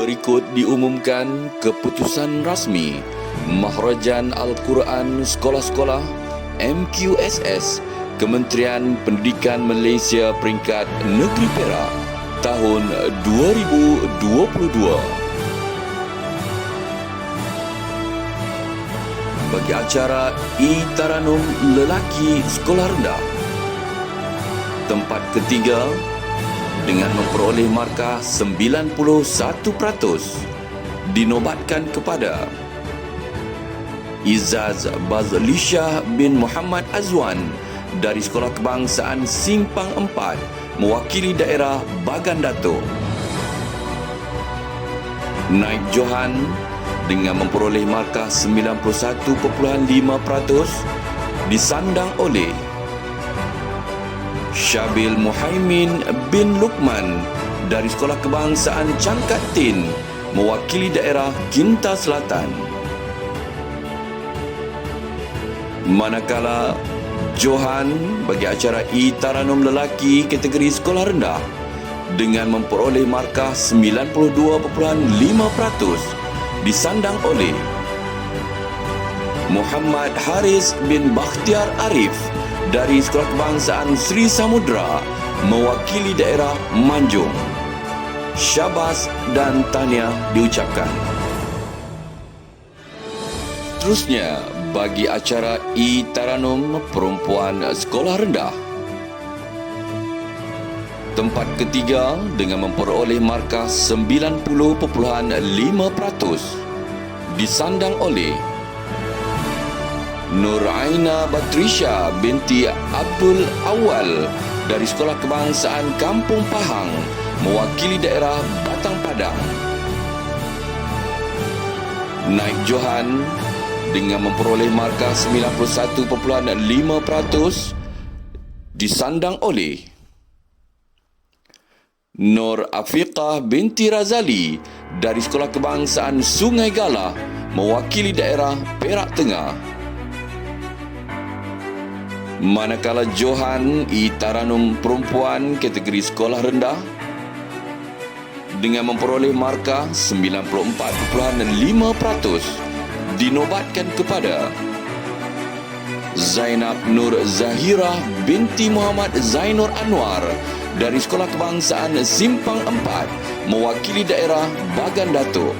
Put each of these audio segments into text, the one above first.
Berikut diumumkan keputusan rasmi Maharajan Al-Quran Sekolah-Sekolah MQSS Kementerian Pendidikan Malaysia peringkat Negeri Perak tahun 2022. Bagi acara I-Taranum Lelaki Sekolah Rendah, tempat ketiga dengan memperoleh markah 91% dinobatkan kepada Izzaz Bazlishah bin Muhammad Azwan dari Sekolah Kebangsaan Simpang 4 mewakili daerah Bagan Datuk. Naib Johan dengan memperoleh markah 91.5% disandang oleh Syabil Muhaimin bin Luqman dari Sekolah Kebangsaan Cangkat Tin mewakili daerah Kinta Selatan. Manakala Johan bagi acara I-Taranum Lelaki kategori Sekolah Rendah dengan memperoleh markah 92.5% disandang oleh Muhammad Haris bin Bakhtiar Arif dari Sekolah Kebangsaan Sri Samudra mewakili daerah Manjung. Syabas dan tahniah diucapkan. Seterusnya, bagi acara I-Taranum Perempuan Sekolah Rendah, tempat ketiga dengan memperoleh markah 90.5% disandang oleh Nur Aina Batrisha binti Abdul Awal dari Sekolah Kebangsaan Kampung Pahang mewakili daerah Batang Padang. Naib Johan dengan memperoleh markah 91.5% disandang oleh Nur Afiqah binti Razali dari Sekolah Kebangsaan Sungai Galah mewakili daerah Perak Tengah. Manakala Johan I-Taranum Perempuan kategori Sekolah Rendah dengan memperoleh markah 94.5% dinobatkan kepada Zainab Nur Zahirah binti Muhammad Zainur Anwar dari Sekolah Kebangsaan Simpang 4 mewakili daerah Bagan Datuk.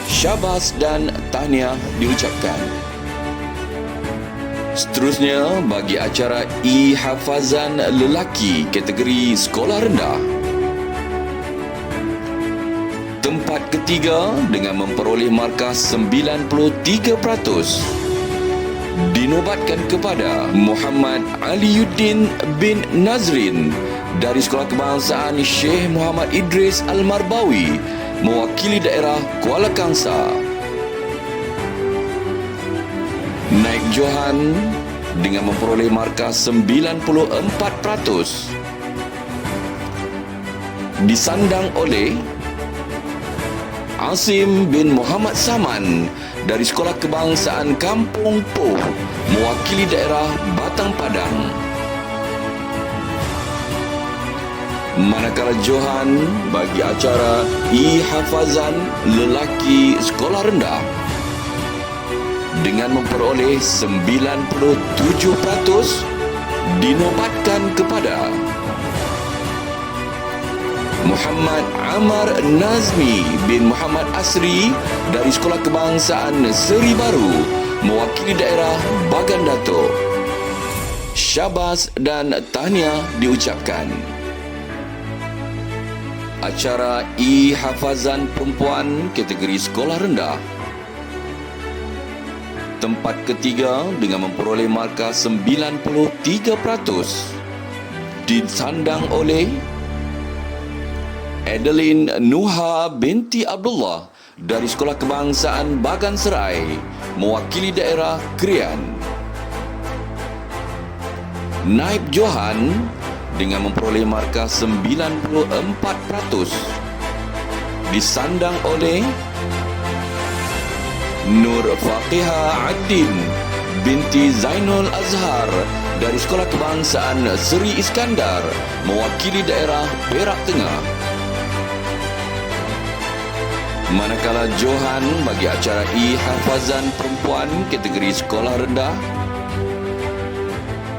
Syabas dan tahniah diucapkan. Seterusnya, bagi acara I-Hafazan Lelaki kategori Sekolah Rendah, tempat ketiga dengan memperoleh markah 93% dinobatkan kepada Muhammad Aliuddin bin Nazrin dari Sekolah Kebangsaan Syekh Muhammad Idris Al-Marbawi mewakili daerah Kuala Kangsar. Naib Johan dengan memperoleh markah 94% disandang oleh Asim bin Muhammad Saman dari Sekolah Kebangsaan Kampung Poh mewakili daerah Batang Padang. Manakala Johan bagi acara I-Hafazan Lelaki Sekolah Rendah dengan memperoleh 97% dinobatkan kepada Muhammad Amar Nazmi bin Muhammad Asri dari Sekolah Kebangsaan Seri Baru mewakili daerah Bagan Datuk. Syabas dan tahniah diucapkan. Acara I-Hafazan Perempuan kategori Sekolah Rendah, tempat ketiga dengan memperoleh markah 93% disandang oleh Adeline Nuha binti Abdullah dari Sekolah Kebangsaan Bagan Serai mewakili daerah Krian. Naib Johan dengan memperoleh markah 94% disandang oleh Nur Faqihah Addin binti Zainul Azhar dari Sekolah Kebangsaan Seri Iskandar mewakili daerah Perak Tengah. Manakala Johan bagi acara E-Hafazan Perempuan kategori sekolah rendah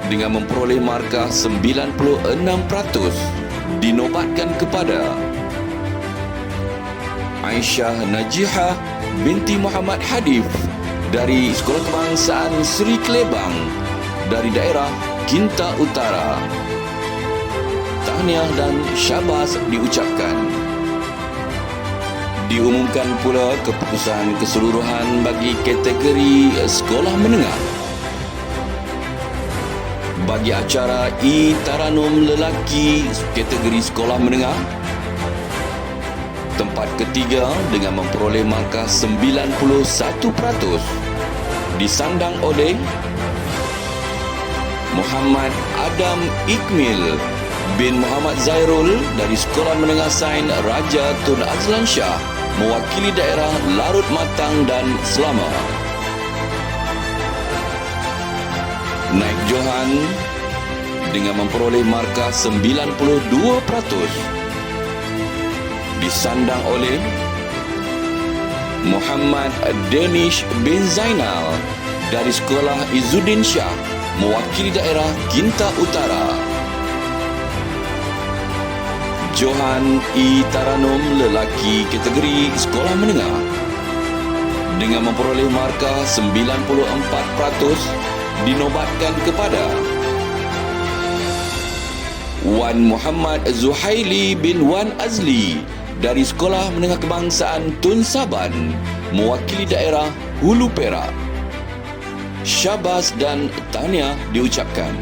dengan memperoleh markah 96% dinobatkan kepada Aisyah Najihah binti Muhammad Hadif dari Sekolah Kebangsaan Seri Kelebang dari daerah Kinta Utara. Tahniah dan syabas diucapkan. Diumumkan pula keputusan keseluruhan bagi kategori sekolah menengah. Bagi acara E-Taranum Lelaki kategori sekolah menengah, tempat ketiga dengan memperoleh markah 91% disandang oleh Muhammad Adam Ikmil bin Muhammad Zairul dari Sekolah Menengah Sains Raja Tun Azlan Shah mewakili daerah Larut Matang dan Selama. Naib Johan dengan memperoleh markah 92% disandang oleh Muhammad Danish bin Zainal dari Sekolah Izzuddin Shah mewakili daerah Kinta Utara. Johan E-Taranum Lelaki kategori sekolah menengah dengan memperoleh markah 94% dinobatkan kepada Wan Muhammad Zuhaili bin Wan Azli dari Sekolah Menengah Kebangsaan Tun Saban mewakili daerah Hulu Perak. Syabas dan tahniah diucapkan.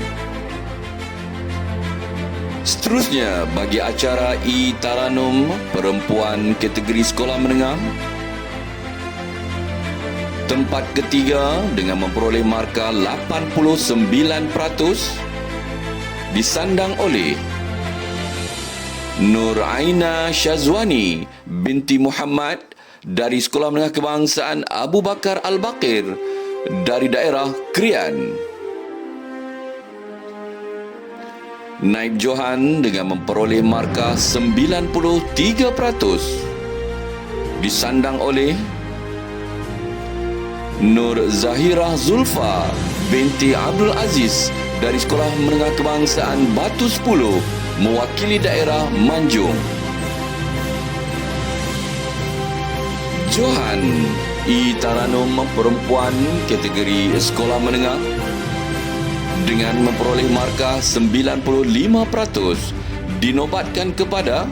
Seterusnya bagi acara E-Taranum Perempuan kategori sekolah menengah, tempat ketiga dengan memperoleh markah 89% disandang oleh Nur Aina Syazwani binti Muhammad dari Sekolah Menengah Kebangsaan Abu Bakar Al-Baqir dari daerah Krian. Naib Johan dengan memperoleh markah 93% disandang oleh Nur Zahirah Zulfa binti Abdul Aziz dari Sekolah Menengah Kebangsaan Batu 10 mewakili daerah Manjung. Johan E-Taranum Perempuan kategori sekolah menengah dengan memperoleh markah 95% dinobatkan kepada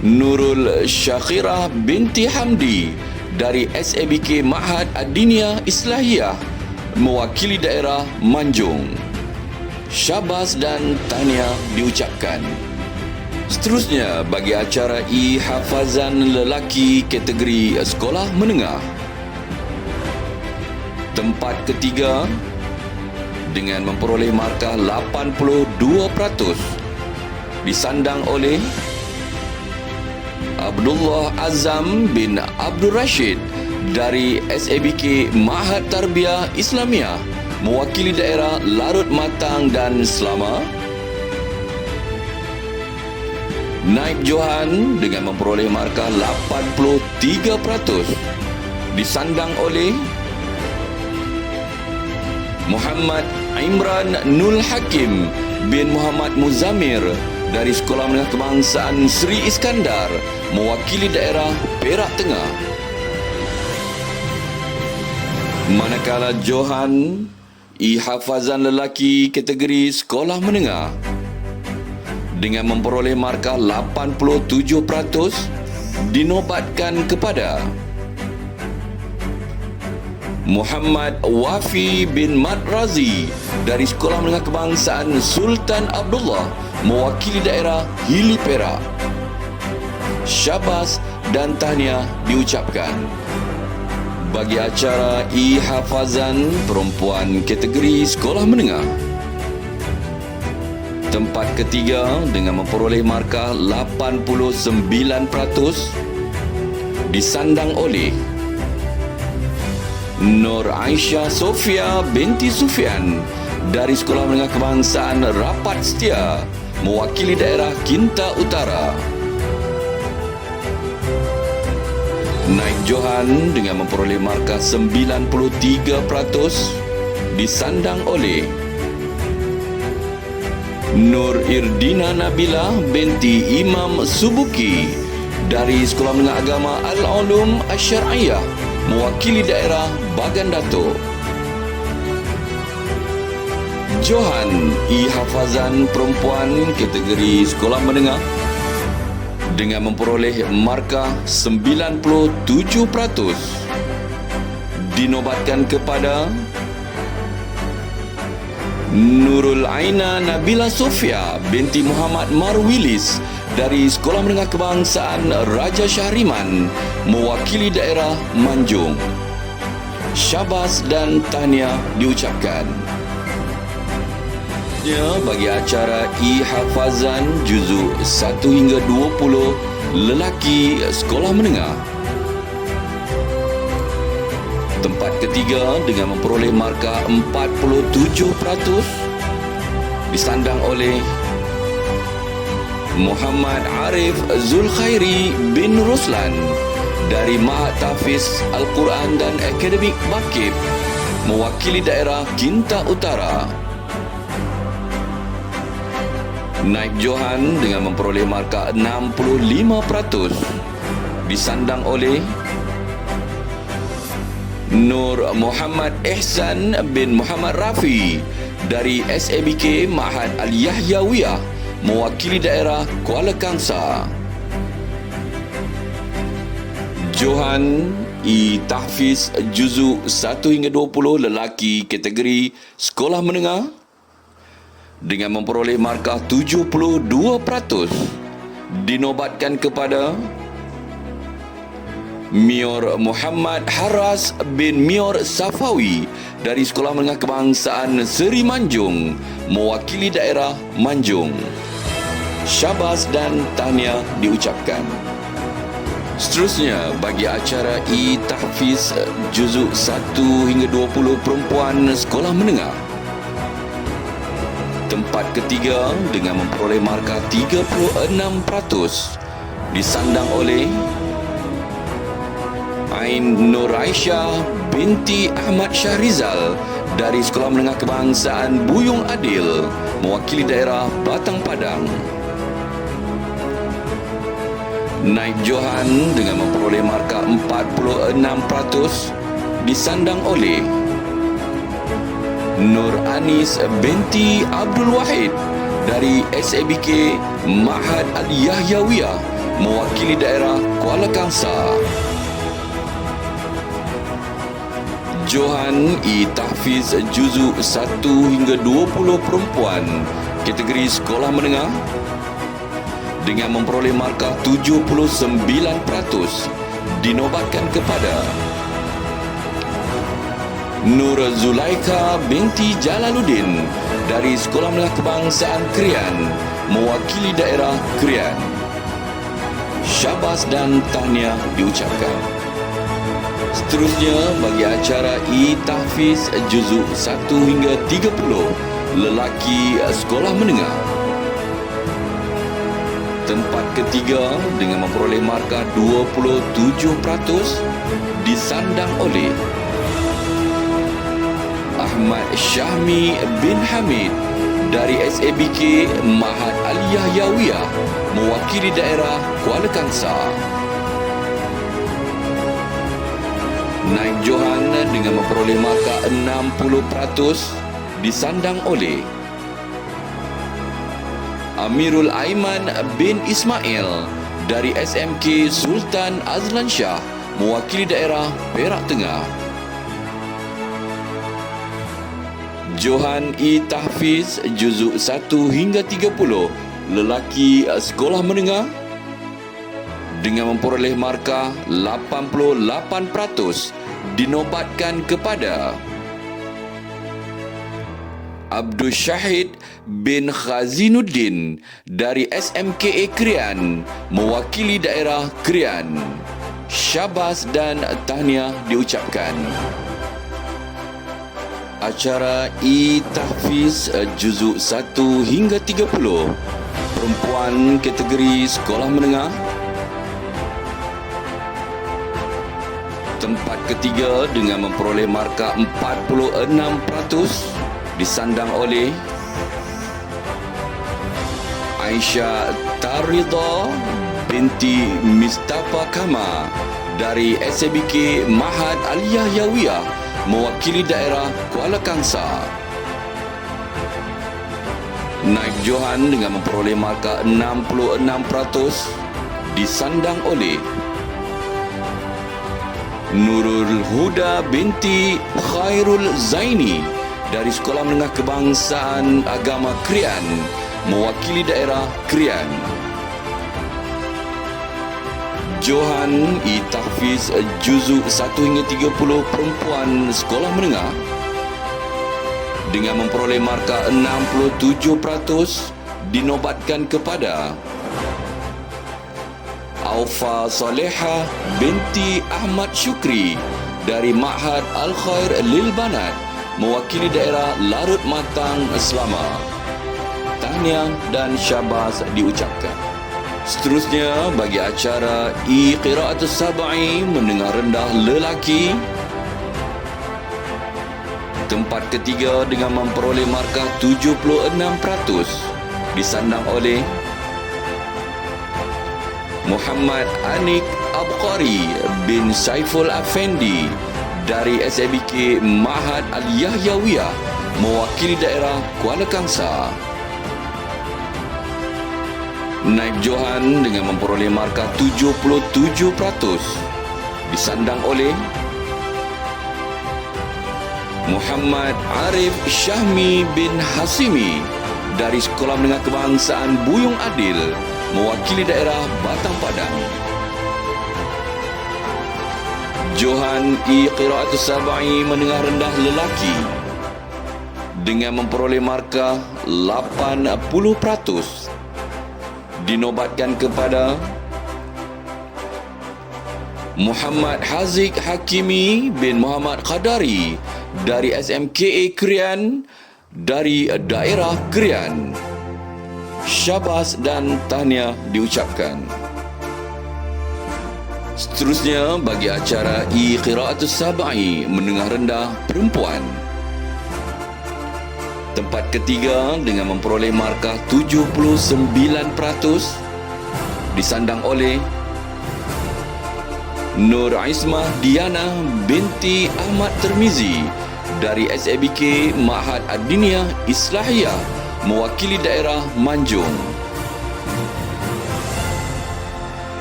Nurul Syakirah binti Hamdi dari SABK Ma'had Ad-Diniyah Islahiyah mewakili daerah Manjung. Syabas dan tahniah diucapkan. Seterusnya bagi acara E-Hafazan Lelaki kategori sekolah menengah, tempat ketiga dengan memperoleh markah 82% disandang oleh Abdullah Azam bin Abdul Rashid dari SABK Ma'had Tarbiyah Islamiah mewakili daerah Larut Matang dan Selama. Naib Johan dengan memperoleh markah 83% disandang oleh Muhammad Imran Nul Hakim bin Muhammad Muzamir dari Sekolah Menengah Kebangsaan Seri Iskandar mewakili daerah Perak Tengah. Manakala Johan E-Hafazan Lelaki kategori sekolah menengah dengan memperoleh markah 87% dinobatkan kepada Muhammad Wafi bin Mat Razi dari Sekolah Menengah Kebangsaan Sultan Abdullah mewakili daerah Hili Perak. Syabas dan tahniah diucapkan. Bagi acara E-Hafazan Perempuan kategori sekolah menengah, tempat ketiga dengan memperoleh markah 89% disandang oleh Nur Aisyah Sofia binti Sufian dari Sekolah Menengah Kebangsaan Rapat Setia mewakili daerah Kinta Utara. Naik Johan dengan memperoleh markah 93% disandang oleh Nur Irdina Nabila binti Imam Subuki dari Sekolah Menengah Agama Al-Ulum Asy-Syar'iyyah mewakili daerah Bagan Datuk. Johan Hafazan perempuan kategori sekolah menengah dengan memperoleh markah 97% dinobatkan kepada Nurul Aina Nabila Sofia binti Muhammad Marwilis dari Sekolah Menengah Kebangsaan Raja Syahriman mewakili daerah Manjung. Syabas dan tahniah diucapkan. Bagi acara Hafazan juzuk 1 hingga 20 lelaki sekolah menengah. Tempat ketiga dengan memperoleh markah 47% disandang oleh Muhammad Arif Zulkhairi bin Roslan dari Mahat Tahfiz Al-Quran dan Akademik Bakib mewakili daerah Kinta Utara. Naik Johan dengan memperoleh markah 65% disandang oleh Nur Muhammad Ihsan bin Muhammad Rafi dari SABK Ma'had Al-Yahyawiyah mewakili daerah Kuala Kangsar. Johan Tahfiz juzuk 1 hingga 20 lelaki kategori sekolah menengah dengan memperoleh markah 72% dinobatkan kepada Mior Muhammad Haras bin Mior Safawi dari Sekolah Menengah Kebangsaan Seri Manjung mewakili daerah Manjung. Syabas dan tahniah diucapkan. Seterusnya bagi acara Tahfiz juzuk 1 hingga 20 perempuan sekolah menengah. Tempat ketiga dengan memperoleh markah 36% disandang oleh Ain Nur Aisyah binti Ahmad Syahrizal dari Sekolah Menengah Kebangsaan Buyung Adil mewakili daerah Batang Padang. Naik Johan dengan memperoleh markah 46% disandang oleh Nur Anis binti Abdul Wahid dari SABK Ma'had Al-Yahyawiyah mewakili daerah Kuala Kangsar. Johan Tahfiz juzuk 1 hingga 20 perempuan kategori sekolah menengah dengan memperoleh markah 79% dinobatkan kepada Nur Zulaika binti Jalaluddin dari Sekolah Menengah Kebangsaan Krian mewakili daerah Krian. Syabas dan tahniah diucapkan. Seterusnya bagi acara Tahfiz juzuk 1 hingga 30 lelaki sekolah menengah. Tempat ketiga dengan memperoleh markah 27% disandang oleh Ahmad Syahmi bin Hamid dari SABK Ma'had Al-Yahyawiyah mewakili daerah Kuala Kangsar. Naik Johan dengan memperoleh markah 60% disandang oleh Amirul Aiman bin Ismail dari SMK Sultan Azlan Shah mewakili daerah Perak Tengah. Johan Tahfiz juzuk 1 hingga 30 lelaki sekolah menengah dengan memperoleh markah 88% dinobatkan kepada Abdul Syahid bin Khazinuddin dari SMKA Krian mewakili daerah Krian. Syabas dan tahniah diucapkan. Acara Tahfiz juzuk 1 hingga 30 perempuan kategori sekolah menengah Tempat ketiga dengan memperoleh markah 46% disandang oleh Aisyah Tarida binti Mustafa Kama dari SABK Mahad Aliyah Yawiyah mewakili daerah Kuala Kangsar. Naib Johan dengan memperoleh markah 66% disandang oleh Nurul Huda binti Khairul Zaini dari Sekolah Menengah Kebangsaan Agama Krian mewakili daerah Krian. Johan Tahfiz Juzuk 1 hingga 30 perempuan sekolah menengah dengan memperoleh markah 67% dinobatkan kepada Aufa Soleha binti Ahmad Syukri dari Ma'had Al-Khair Lil Banat mewakili daerah Larut Matang Selama. Tahniah dan syabas diucapkan. Seterusnya bagi acara Qiraatus Sab'i menengah rendah lelaki, tempat ketiga dengan memperoleh markah 76% disandang oleh Muhammad Anik Abqari bin Saiful Afendi dari SABK Mahad Aliyah Yawiyah mewakili daerah Kuala Kangsar. Naib Johan dengan memperoleh markah 77% disandang oleh Muhammad Arif Syahmi bin Hasimi dari Sekolah Menengah Kebangsaan Buyung Adil mewakili daerah Batang Padang. Johan Qiraatus Sab'i menengah rendah lelaki dengan memperoleh markah 80% dinobatkan kepada Muhammad Haziq Hakimi bin Muhammad Qadari dari SMKA Krian dari daerah Krian. Syabas dan tahniah diucapkan. Seterusnya bagi acara Qiraatus Sab'i menengah rendah perempuan, tempat ketiga dengan memperoleh markah 79% disandang oleh Nur Ismah Diana binti Ahmad Termizi dari SABK Ma'had Ad-Diniyah Islahiyah mewakili daerah Manjung.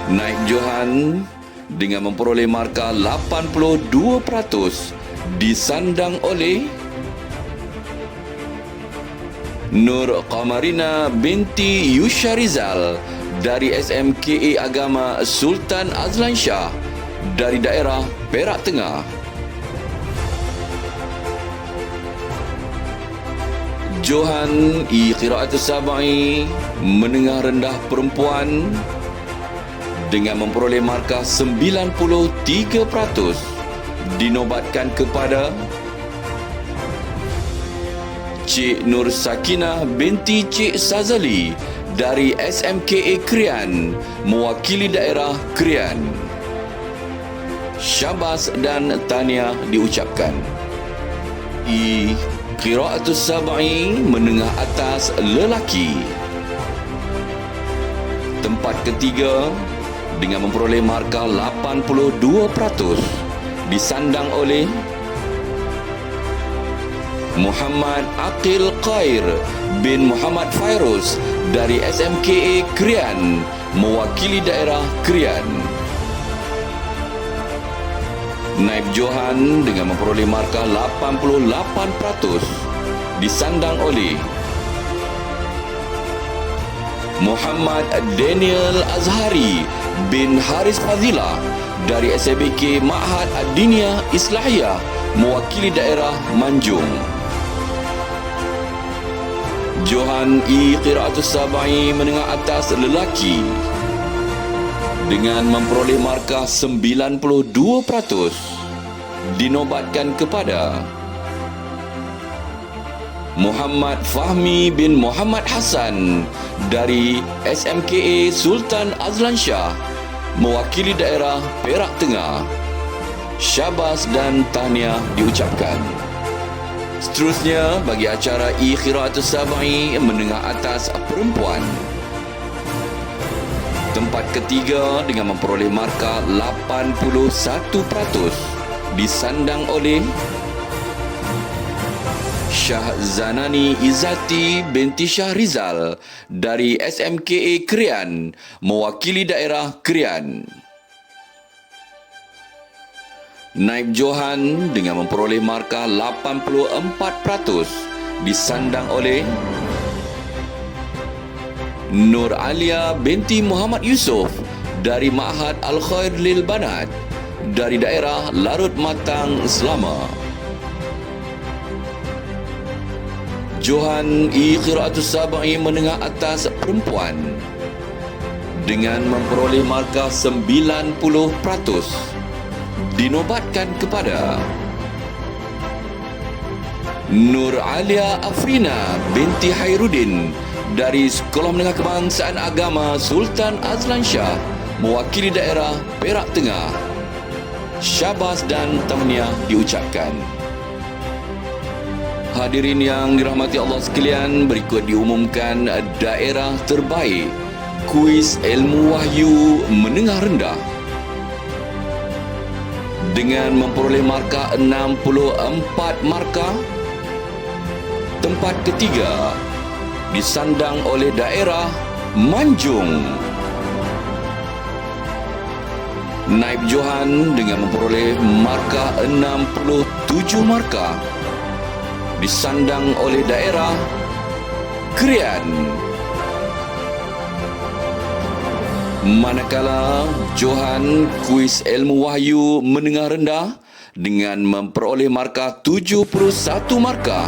Naib Johan dengan memperoleh markah 82% disandang oleh Nur Qamarina binti Yusha Rizal dari SMKA Agama Sultan Azlan Shah dari daerah Perak Tengah. Johan Qiraatus Sab'i menengah rendah perempuan dengan memperoleh markah 93% dinobatkan kepada Cik Nur Sakinah binti Cik Sazali dari SMKA Krian mewakili daerah Krian. Syabas dan tahniah diucapkan. Qiraatus Sab'i menengah atas lelaki, tempat ketiga dengan memperoleh markah 82% disandang oleh Muhammad Aqil Khair bin Muhammad Fairuz dari SMKA Krian mewakili daerah Krian. Naib Johan dengan memperoleh markah 88% disandang oleh Muhammad Daniel Azhari bin Haris Fazila dari SABK Ma'had Ad-Diniyah Islahiyah mewakili daerah Manjung. Johan Qiraatus Sab'i menengah atas lelaki dengan memperoleh markah 92% dinobatkan kepada Muhammad Fahmi bin Muhammad Hassan dari SMKA Sultan Azlan Shah mewakili daerah Perak Tengah. syabas dan tahniah diucapkan. Seterusnya, bagi acara Qiraatus Sab'i menengah atas perempuan. Tempat ketiga dengan memperoleh markah 81% disandang oleh Syahzanani Izzati binti Syahrizal dari SMKA Krian, mewakili daerah Krian. Naib Johan dengan memperoleh markah 84% disandang oleh Nur Alia binti Muhammad Yusof dari Ma'had Al-Khair Lil Banat dari daerah Larut Matang, Selama. Johan Qiraatus Sab'i menengah atas perempuan dengan memperoleh markah 90% dinobatkan kepada Nur Alia Afrina binti Hairudin dari Sekolah Menengah Kebangsaan Agama Sultan Azlan Shah, mewakili daerah Perak Tengah. Syabas dan tahniah diucapkan. Hadirin yang dirahmati Allah sekalian, berikut diumumkan daerah terbaik kuis ilmu wahyu menengah rendah dengan memperoleh markah 64 markah. Tempat ketiga disandang oleh daerah Manjung. Naib Johan dengan memperoleh markah 67 markah disandang oleh daerah Krian. Manakala Johan kuis ilmu wahyu menengah rendah dengan memperoleh markah 71 markah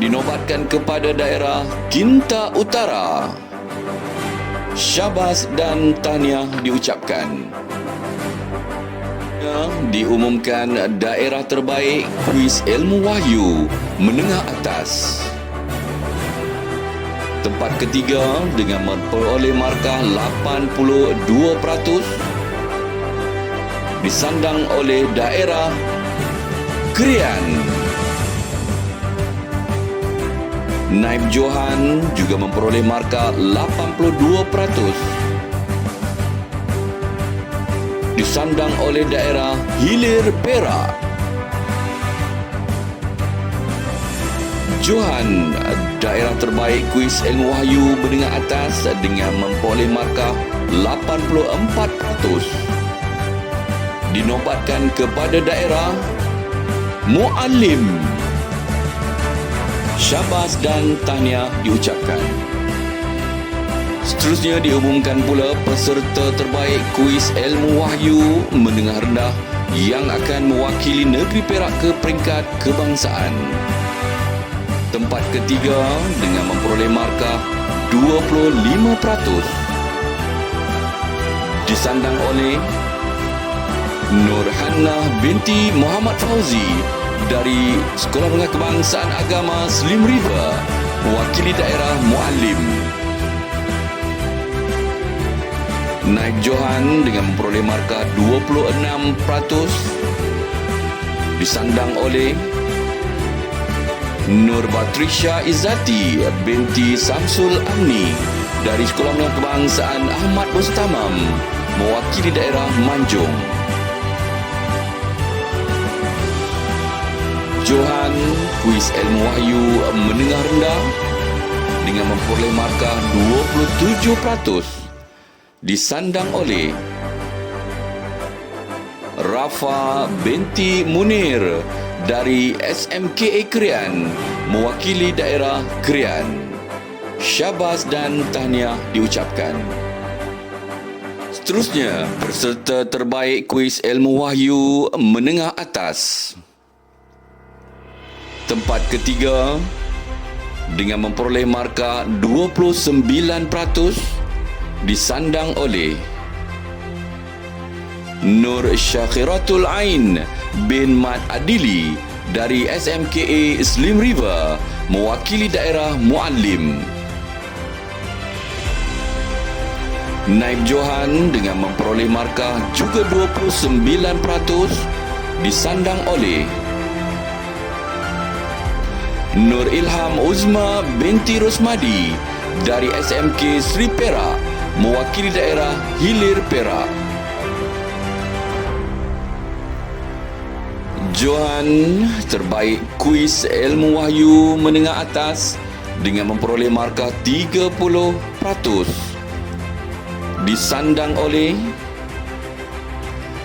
dinobatkan kepada daerah Kinta Utara. Syabas dan tahniah diucapkan. Diumumkan daerah terbaik kuis ilmu wahyu menengah atas. Tempat ketiga dengan memperoleh markah 82% disandang oleh daerah Krian. Naib Johan juga memperoleh markah 82% disandang oleh daerah Hilir Perak. Johan, daerah terbaik kuis ilmu wahyu menengah atas dengan memperoleh markah 84% dinobatkan kepada daerah Muallim. Syabas dan tahniah diucapkan. Seterusnya diumumkan pula peserta terbaik kuis ilmu wahyu menengah rendah yang akan mewakili negeri Perak ke peringkat kebangsaan. Tempat ketiga dengan memperoleh markah 25% disandang oleh Nur Hannah binti Muhammad Fauzi dari Sekolah Menengah Kebangsaan Agama Slim River, mewakili daerah Muallim. Naib Johan dengan memperoleh markah 26% disandang oleh Nur Batrisha Izzati binti Samsul Amni dari Sekolah Menengah Kebangsaan Ahmad Mustamam, mewakili daerah Manjung. Johan kuis ilmu wahyu menengah rendah dengan memperoleh markah 27% disandang oleh Rafa binti Munir dari SMKA Krian, mewakili daerah Krian. Syabas dan tahniah diucapkan. Seterusnya, peserta terbaik kuis ilmu wahyu menengah atas. Tempat ketiga dengan memperoleh markah 29% disandang oleh Nur Syakhiratul Ain bin Mat Adili dari SMKA Slim River, mewakili daerah Muallim. Naib Johan dengan memperoleh markah juga 29% disandang oleh Nur Ilham Uzma binti Rosmadi dari SMK Sri Perak mewakili daerah Hilir Perak. Johan terbaik kuis ilmu wahyu menengah atas dengan memperoleh markah 30%. Disandang oleh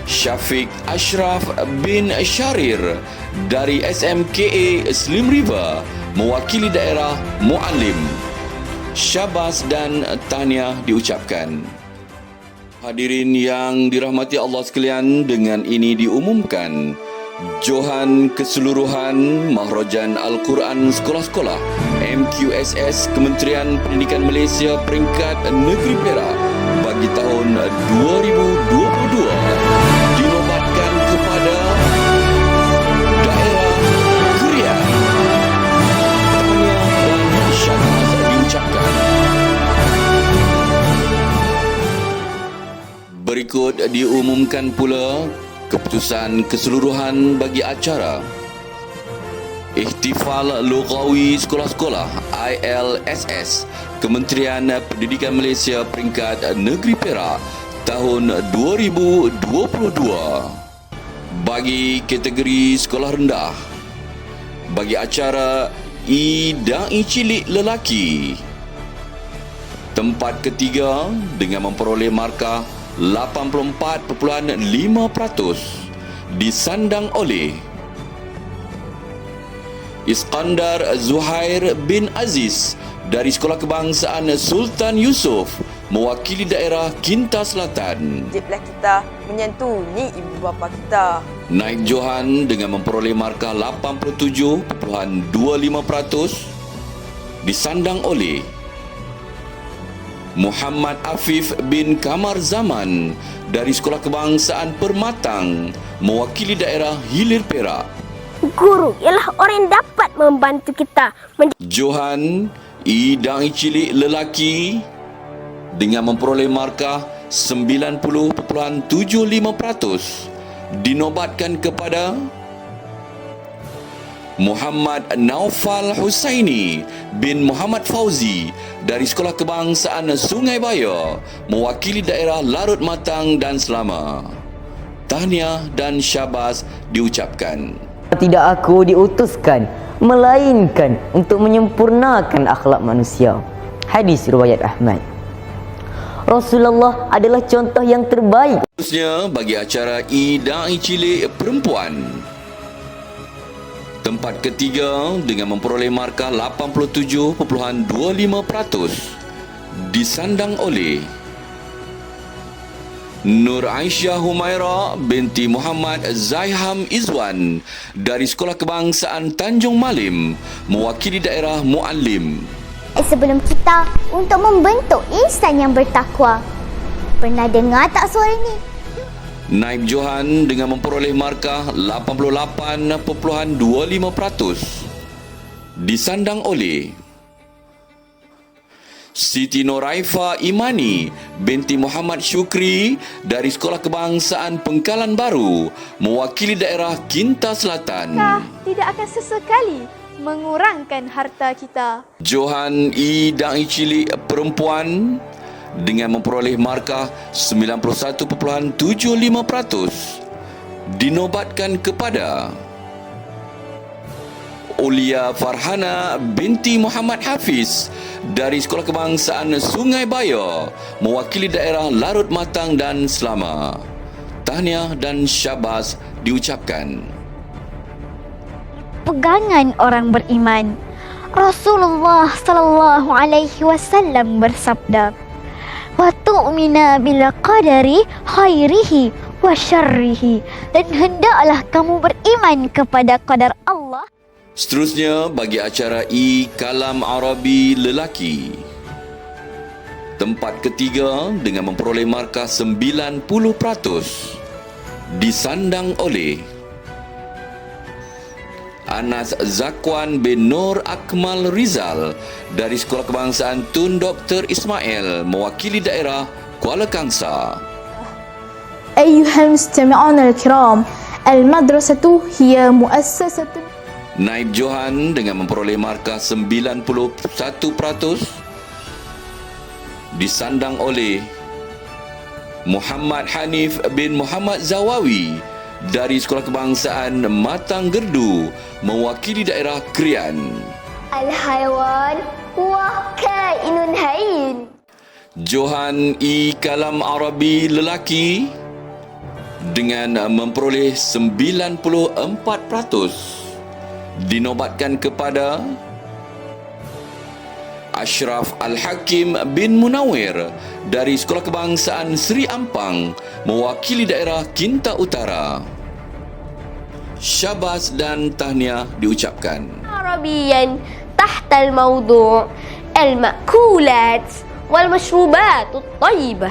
Syafiq Ashraf bin Syarir dari SMKA Slim River mewakili daerah Muallim. Syabas dan tahniah diucapkan. Hadirin yang dirahmati Allah sekalian, dengan ini diumumkan Johan Keseluruhan Mahrajan Al-Quran Sekolah-Sekolah MQSS Kementerian Pendidikan Malaysia peringkat Negeri Perak bagi tahun 2022 dinobatkan kepada daerah Kerian. Tahniah dan syabas diucapkan. Berikut diumumkan pula keputusan keseluruhan bagi acara Ihtifal Lughawi Sekolah-Sekolah ILSS Kementerian Pendidikan Malaysia peringkat Negeri Perak tahun 2022. Bagi kategori sekolah rendah, bagi acara I dan I Cilik Lelaki, tempat ketiga dengan memperoleh markah 84.5% disandang oleh Iskandar Zuhair bin Aziz dari Sekolah Kebangsaan Sultan Yusof mewakili daerah Kinta Selatan. Wajiblah kita menyantuni ibu bapa kita. Naib Johan dengan memperoleh markah 87.25% disandang oleh Muhammad Afif bin Kamar Zaman dari Sekolah Kebangsaan Permatang mewakili daerah Hilir Perak. Guru ialah orang yang dapat membantu kita. Johan I dan I Cilik Lelaki dengan memperoleh markah 90.75% dinobatkan kepada Muhammad Naufal Husaini bin Muhammad Fauzi dari Sekolah Kebangsaan Sungai Baya mewakili daerah Larut Matang dan Selama. Tahniah dan syabas diucapkan. Tidak aku diutuskan melainkan untuk menyempurnakan akhlak manusia. Hadis riwayat Ahmad. Rasulullah adalah contoh yang terbaik. Seterusnya bagi acara I dan I Cilik Perempuan, tempat ketiga dengan memperoleh markah 87.25% disandang oleh Nur Aisyah Humaira binti Muhammad Zaiham Izwan dari Sekolah Kebangsaan Tanjung Malim mewakili daerah Muallim. Sebelum kita untuk membentuk insan yang bertakwa. Pernah dengar tak suara ni? Naib Johan dengan memperoleh markah 88.25% disandang oleh Siti Noraifa Imani binti Muhammad Syukri dari Sekolah Kebangsaan Pengkalan Baru mewakili daerah Kinta Selatan. Kita tidak akan sesekali mengurangkan harta kita. Johan I dan I Cilik Perempuan dengan memperoleh markah 91.75% dinobatkan kepada Ulia Farhana binti Muhammad Hafiz dari Sekolah Kebangsaan Sungai Baya mewakili daerah Larut Matang dan Selama. Tahniah dan syabas diucapkan. Pegangan orang beriman. Rasulullah sallallahu alaihi wasallam bersabda, "Wa tu'mina bil qadari khairihi wa syarrihi." Dan hendaklah kamu beriman kepada qadar Allah. Seterusnya bagi acara I Kalam Arabi Lelaki, tempat ketiga dengan memperoleh markah 90% disandang oleh Anas Zakwan bin Nur Akmal Rizal dari Sekolah Kebangsaan Tun Dr. Ismail mewakili daerah Kuala Kangsar. أيها المستمعون الكرام، المدرسة هي مؤسسة. Naib Johan dengan memperoleh markah 91%, disandang oleh Muhammad Hanif bin Muhammad Zawawi dari Sekolah Kebangsaan Matang Gerdu mewakili daerah Krian. الحيوان هو كائن هين. Johan I Kalam Arabi lelaki dengan memperoleh 94%, dinobatkan kepada Ashraf Al-Hakim bin Munawir dari Sekolah Kebangsaan Seri Ampang mewakili daerah Kinta Utara. Syabas dan tahniah diucapkan. عربيا تحت الموضوع المأكولات والمشروبات الطيبة.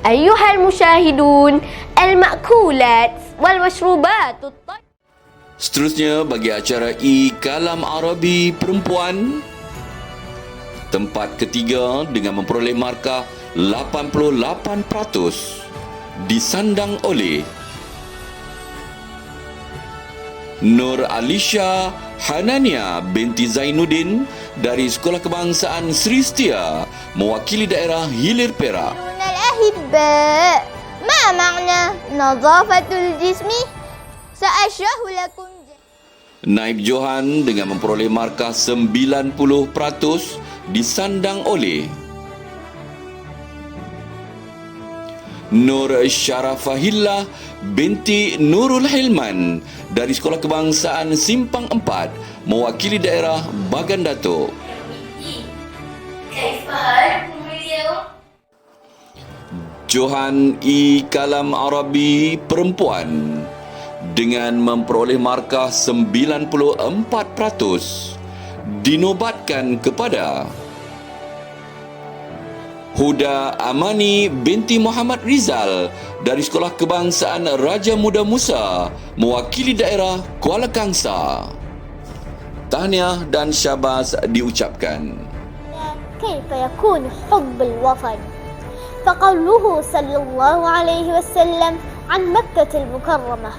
أيها المشاهدون، المأكولات والمشروبات الطيبة. Seterusnya bagi acara I Kalam Arabi Perempuan, tempat ketiga dengan memperoleh markah 88%, disandang oleh Nur Alisha Hanania binti Zainuddin dari Sekolah Kebangsaan Sri Setia mewakili daerah Hilir Perak. الأحباء، ما معنى نظافة الجسم؟ سأشرح لكم. Naib Johan dengan memperoleh markah 90%, disandang oleh Nur Syarafahillah binti Nurul Hilman dari Sekolah Kebangsaan Simpang 4 mewakili daerah Bagan Datuk. Johan I Kalam Arabi Perempuan dengan memperoleh markah 94%, dinobatkan kepada Huda Amani binti Muhammad Rizal dari Sekolah Kebangsaan Raja Muda Musa mewakili daerah Kuala Kangsar. Tahniah dan syabas diucapkan. كيف يكون حب الوطن؟ فقوله صلى الله عليه وسلم عن مكة المكرمة: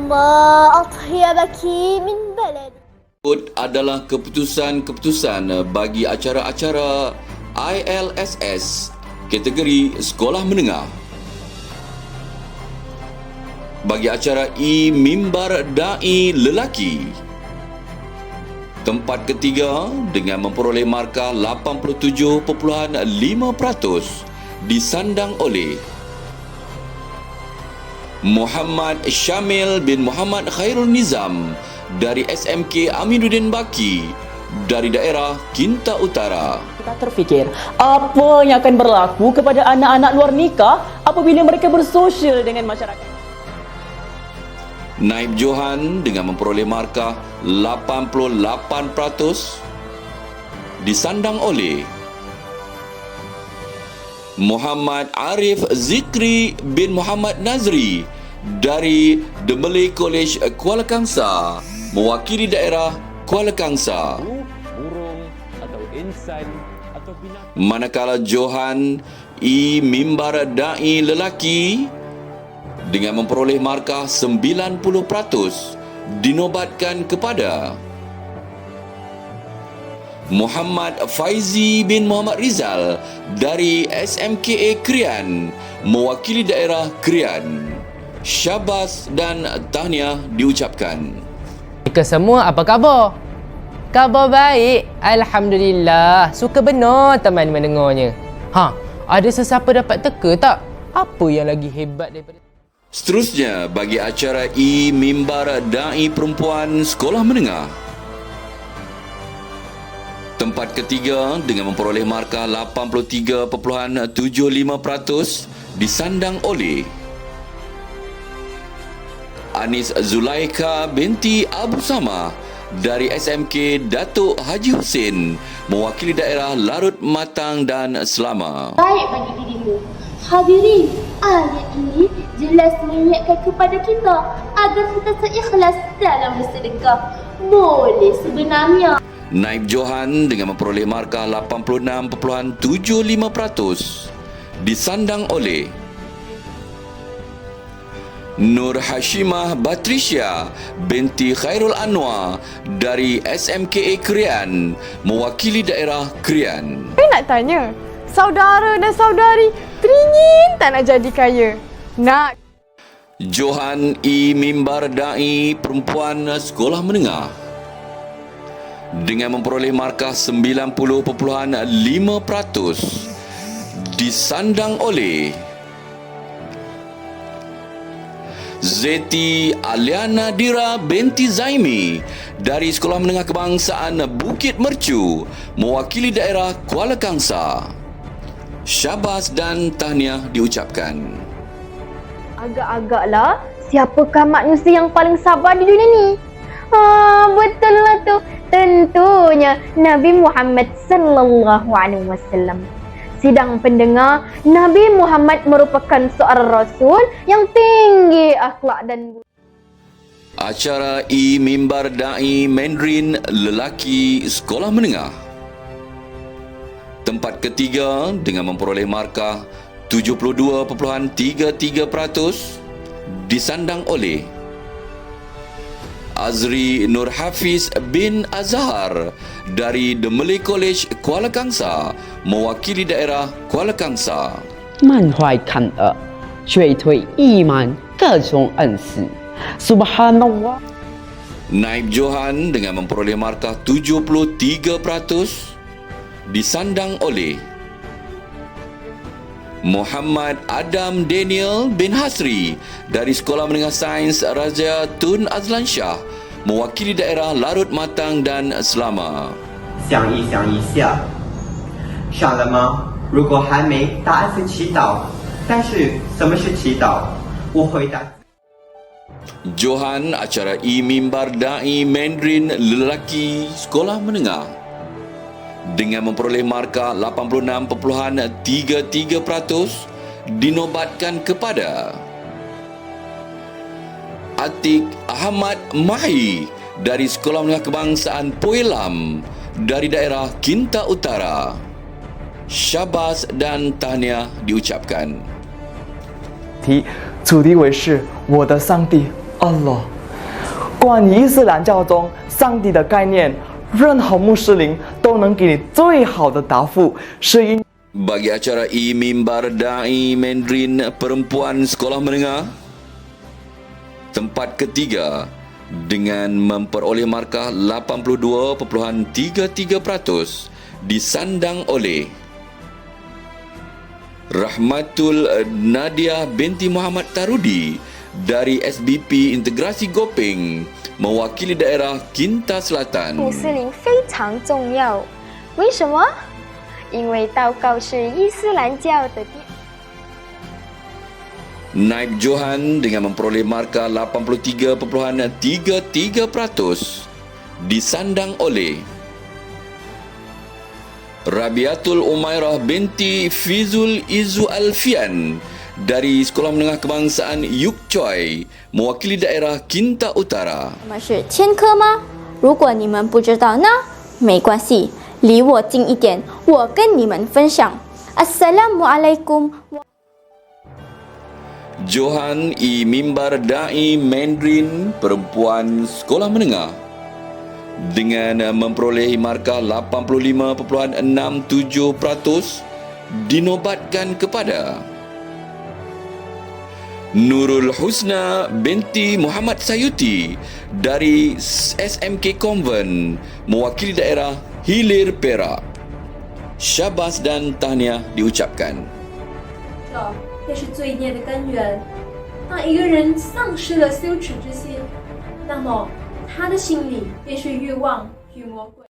ما أطيبك من بلد. Adalah keputusan-keputusan bagi acara-acara ILSS kategori sekolah menengah. Bagi acara I Mimbar Da'i Lelaki, tempat ketiga dengan memperoleh markah 87.5%, disandang oleh Muhammad Syamil bin Muhammad Khairul Nizam dari SMK Aminuddin Baki dari daerah Kinta Utara. Kita terfikir, apa yang akan berlaku kepada anak-anak luar nikah apabila mereka bersosial dengan masyarakat? Naib Johan dengan memperoleh markah 88%, disandang oleh Muhammad Arif Zikri bin Muhammad Nazri dari The Malay College Kuala Kangsar mewakili daerah Kuala Kangsar. Burung atau insan atau binatang. Manakala Johan I Mimbar Da'i Lelaki dengan memperoleh markah 90%, dinobatkan kepada Muhammad Faizi bin Muhammad Rizal dari SMKA Krian mewakili daerah Krian. Syabas dan tahniah diucapkan. Mereka semua apa khabar? Khabar baik, alhamdulillah. Suka benar teman mendengarnya. Ada sesiapa dapat teka tak? Apa yang lagi hebat daripada... Seterusnya bagi acara I Mimbar Da'i Perempuan Sekolah Menengah, tempat ketiga dengan memperoleh markah 83.75%, disandang oleh Anis Zulaika binti Abu Sama dari SMK Datuk Haji Hussein mewakili daerah Larut Matang dan Selama. Baik bagi dirimu. Hadirin, ayat ini jelas mengingatkan kepada kita agar kita seikhlas dalam bersedekah. Boleh sebenarnya. Naib Johan dengan memperoleh markah 86.75%, disandang oleh Nur Hashimah Batrisya binti Khairul Anwar dari SMKA Krian, mewakili daerah Krian. Saya nak tanya, saudara dan saudari teringin tak nak jadi kaya? Nak. Johan E. Mimbar Dai perempuan sekolah menengah dengan memperoleh markah 90.5% disandang oleh Zeti Aliana Dira binti Zaimi dari Sekolah Menengah Kebangsaan Bukit Mercu, mewakili daerah Kuala Kangsar. Syabas dan tahniah diucapkan. Agak-agaklah, siapakah manusia yang paling sabar di dunia ni? Betul lah tu. Tentunya Nabi Muhammad sallallahu alaihi wasallam. Sidang pendengar, Nabi Muhammad merupakan seorang rasul yang tinggi akhlak dan Acara E-Mimbar Dai Mandarin lelaki sekolah menengah. Tempat ketiga dengan memperoleh markah 72.33% disandang oleh Azri Nur Hafiz bin Azhar dari The Malay College Kuala Kangsar, mewakili daerah Kuala Kangsar. 满怀感恩，追推一满各种恩赐。Subhanallah. Naib Johan dengan memperoleh markah 73% disandang oleh Muhammad Adam Daniel bin Hasri dari Sekolah Menengah Sains Raja Tun Azlan Shah, mewakili daerah Larut Matang dan Selama. 想一想一下，上了吗？如果还没，答案是祈祷。但是什么是祈祷？我回答。 Johan acara E-Mimbar Dai Mandarin lelaki sekolah menengah dengan memperoleh markah 86.33% dinobatkan kepada Atik Ahmad Mahi dari Sekolah Menengah Kebangsaan Poelam dari daerah Kinta Utara. Syabas dan tahniah diucapkan. 主题为是我的上帝 Allah。关于伊斯兰教中上帝的概念，任何穆斯林都能给你最好的答复，是因 Bagi acara E-Mimbar Dai Mandarin perempuan sekolah menengah, tempat ketiga dengan memperoleh markah 82.33% disandang oleh Rahmatul Nadia binti Muhammad Tarudi dari SBP Integrasi Gopeng, mewakili daerah Kinta Selatan. 穆斯林非常重要，为什么？因为祷告是伊斯兰教的第。 Naib Johan dengan memperoleh markah 83.33% disandang oleh Rabiatul Umairah binti Fizul Izu Alfian dari Sekolah Menengah Kebangsaan Yuk Choi, mewakili daerah Kinta Utara. 什么是千科吗？如果你们不知道呢，没关系，离我近一点，我跟你们分享。Assalamualaikum. Johan E-Mimbar Dai Mandarin perempuan sekolah menengah dengan memperoleh markah 85.67% dinobatkan kepada Nurul Husna binti Muhammad Sayuti dari SMK Convent, mewakili daerah Hilir Perak. Syabas dan tahniah diucapkan. 也是罪孽的根源。当一个人丧失了羞耻之心，那么他的心里便是欲望与魔鬼。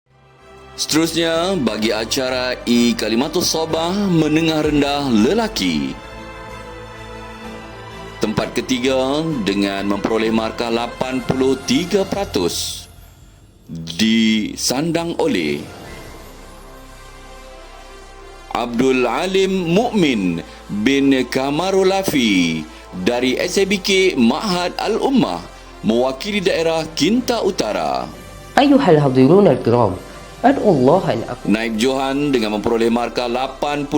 Seterusnya, bagi acara E-Kalimatul Sabah menengah rendah lelaki. Tempat ketiga dengan memperoleh markah 83% disandang oleh Abdul Alim Mukmin bin Kamarul Lafi dari SABK Ma'had Al-Ummah, mewakili daerah Kinta Utara. Ayuhal hadirun al-kiram, ad'ullah al-akum. Naib Johan dengan memperoleh markah 84%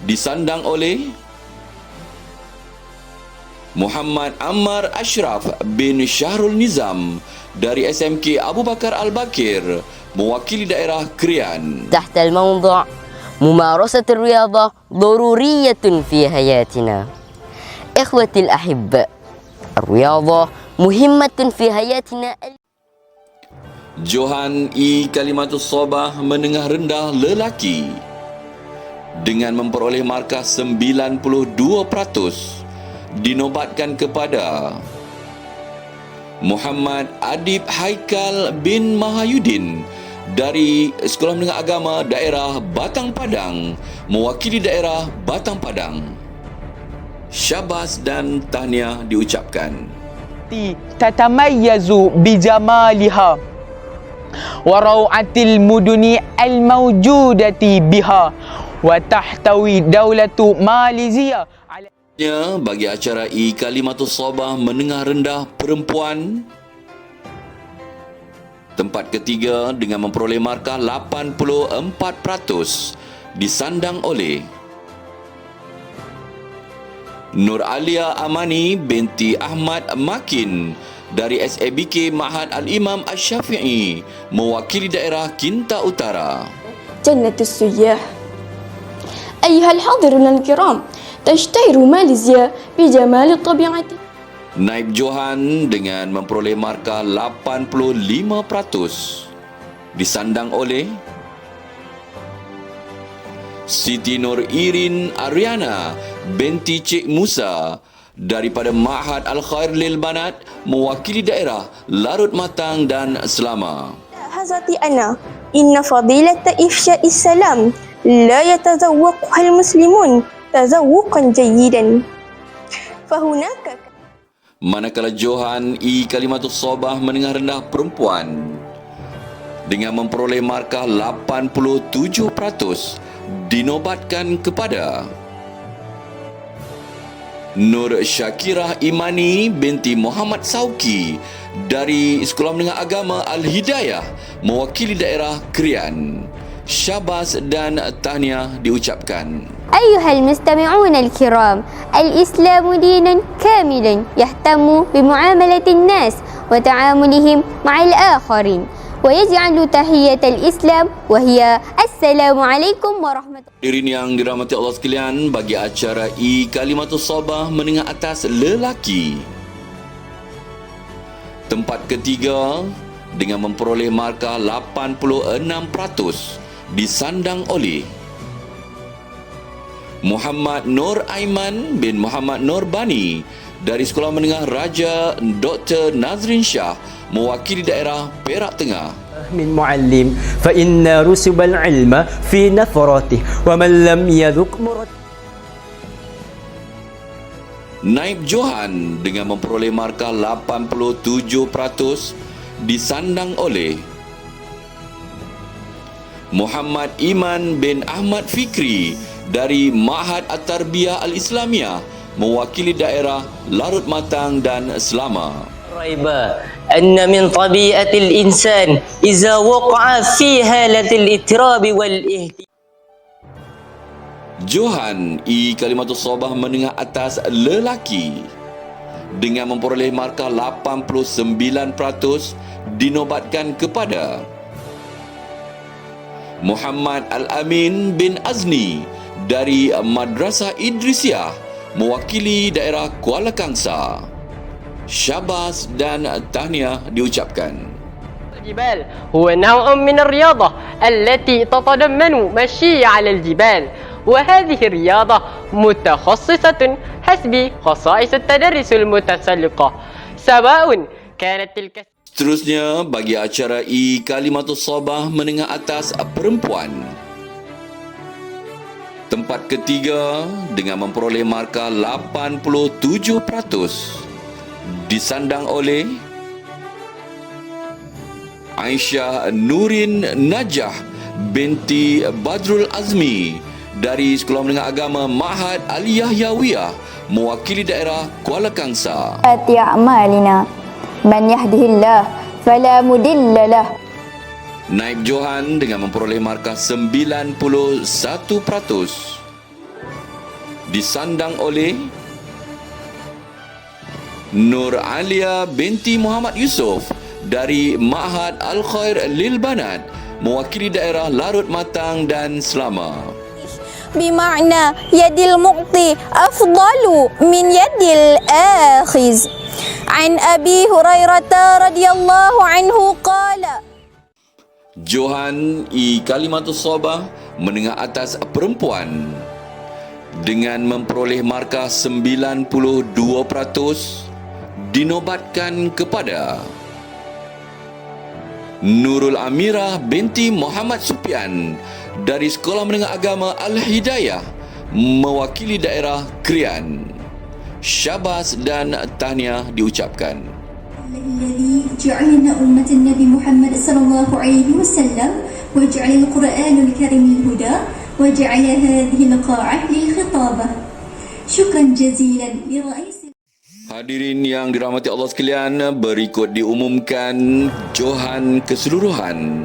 disandang oleh Muhammad Ammar Ashraf bin Syahrul Nizam dari SMK Abu Bakar Al-Bakir mewakili daerah Krian. تحت الموضوع ممارسة الرياضة ضرورية في حياتنا. إخوتي الأحباء، الرياضة مهمة في حياتنا. Johan I Kalimatus Sobah menengah rendah lelaki dengan memperoleh markah 92% dinobatkan kepada Muhammad Adib Haikal bin Mahayudin dari Sekolah Menengah Agama Daerah Batang Padang mewakili daerah Batang Padang. Syabas dan tahniah diucapkan. Tatamayyazu bijamaliha wa rawatil muduni al-mawjudati biha wa tahtawi daulatu Malaysia. Bagi acara I Kalimatus Sobah menengah rendah perempuan, tempat ketiga dengan memperoleh markah 84% disandang oleh Nur Alia Amani binti Ahmad Makin dari SABK Ma'had Al-Imam Asy-Syafi'i mewakili daerah Kinta Utara. Jannatus Suyah. أيها الحاضرون الكرام، تشتهر ماليزيا بجمال الطبيعة. Naib Johan dengan memperoleh markah 85% disandang oleh Siti Nur Irin Ariana binti Cik Musa daripada Ma'had Al-Khair Lil Banat mewakili daerah Larut Matang dan Selama. هذا أنا إن فضيلة إفشاء السلام لا يتذوقها المسلمون تذوقا جيدا فهناك. Manakala Johan I Kalimatus Sobah menengah rendah perempuan dengan memperoleh markah 87% dinobatkan kepada Nur Syakirah Imani binti Muhammad Sauki dari Sekolah Menengah Agama Al-Hidayah mewakili daerah Krian. Syabas dan tahniah diucapkan. أيها المستمعون الكرام، الإسلام دين كامل يهتم بمعاملة الناس وتعاملهم مع الآخرين ويجعل تحية الإسلام وهي السلام عليكم ورحمة الله. Hadirin yang dirahmati Allah sekalian, bagi acara I Kalimatus Sobah menengah atas lelaki, tempat ketiga dengan memperoleh markah 86% disandang oleh Muhammad Nur Aiman bin Muhammad Nur Bani dari Sekolah Menengah Raja Dr. Nazrin Shah mewakili daerah Perak Tengah. من معلم فإن رسب العلم في نثرته ومن لم يذق مرت. Naib Johan dengan memperoleh markah 87% disandang oleh Muhammad Iman bin Ahmad Fikri dari Ma'had At-Tarbiyah Al-Islamiyah mewakili daerah Larut Matang dan Selama. ريب أن من طبيعة الإنسان إذا وقع في حالة الاضطراب والاهتمام. Johan I Kalimatus Sobah menengah atas lelaki dengan memperoleh markah 89% dinobatkan kepada Muhammad Al-Amin bin Azni dari Madrasah Idrisiyah mewakili daerah Kuala Kangsar. Syabas dan tahniah diucapkan. الجبال هو نوع من الرياضة التي تتضمن مشي على الجبال، وهذه الرياضة متخصصة حسب خصائص التدرس المتسلقة، سواء كانت تلك. Seterusnya, bagi acara I Kalimatus Sobah menengah atas perempuan, tempat ketiga dengan memperoleh markah 87% disandang oleh Aisyah Nurin Najah binti Badrul Azmi dari Sekolah Menengah Agama Ma'had Al-Yahyawiyah mewakili daerah Kuala Kangsar. أعمالنا من يهده الله فلا مضل له. Naib Johan dengan memperoleh markah 91%. disandang oleh Nur Alia binti Muhammad Yusof dari Ma'had Al-Khair Lil Banat mewakili daerah Larut Matang dan Selama. Bima'na yadil mu'ti afdalu min yadil akhiz. An Abi Hurairah radhiyallahu anhu qala. Johan Kalimatus Sabah menengah atas perempuan dengan memperoleh markah 92% dinobatkan kepada Nurul Amirah binti Muhammad Supian dari Sekolah Menengah Agama Al-Hidayah mewakili daerah Krian. Syabas dan tahniah diucapkan. الذي جعلنا أمة النبي محمد صلى الله عليه وسلم وجعل القرآن الكريم الهدى وجعل هذه القاعة للخطابة. شكرا جزيلا لرئيس. Hadirin yang dirahmati Allah sekalian, berikut diumumkan johan keseluruhan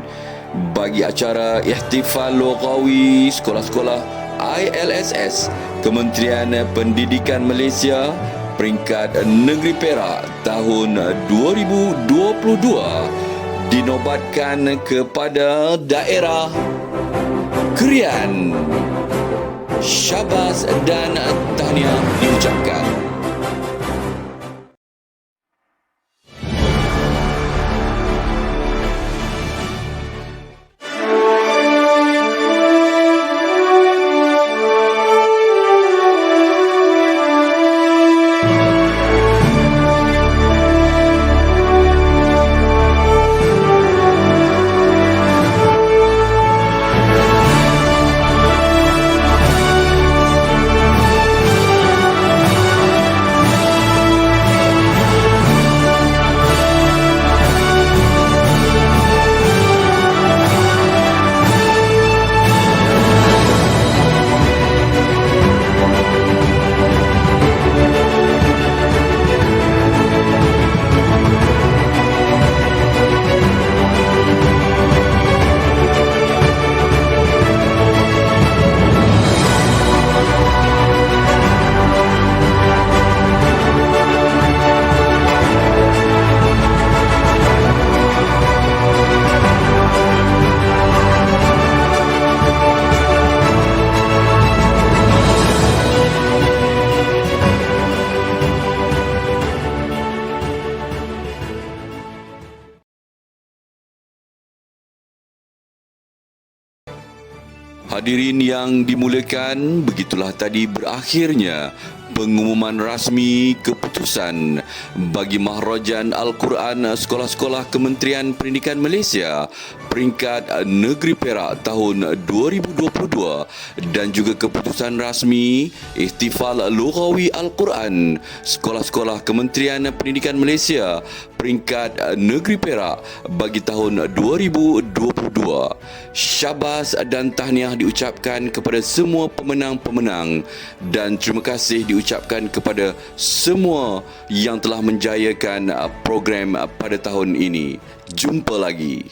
bagi acara Ihtifal Lughawi Sekolah-Sekolah ILSS Kementerian Pendidikan Malaysia peringkat Negeri Perak tahun 2022 dinobatkan kepada daerah Krian. Syabas dan tahniah diucapkan. Hadirin yang dimuliakan, begitulah tadi berakhirnya pengumuman rasmi keputusan bagi Mahrajan Al-Quran Sekolah-Sekolah Kementerian Pendidikan Malaysia peringkat Negeri Perak tahun 2022 dan juga keputusan rasmi Ihtifal Lughawi Al-Quran Sekolah-Sekolah Kementerian Pendidikan Malaysia peringkat Negeri Perak bagi tahun 2022. Syabas dan tahniah diucapkan kepada semua pemenang-pemenang dan terima kasih diucapkan kepada semua yang telah menjayakan program pada tahun ini. Jumpa lagi.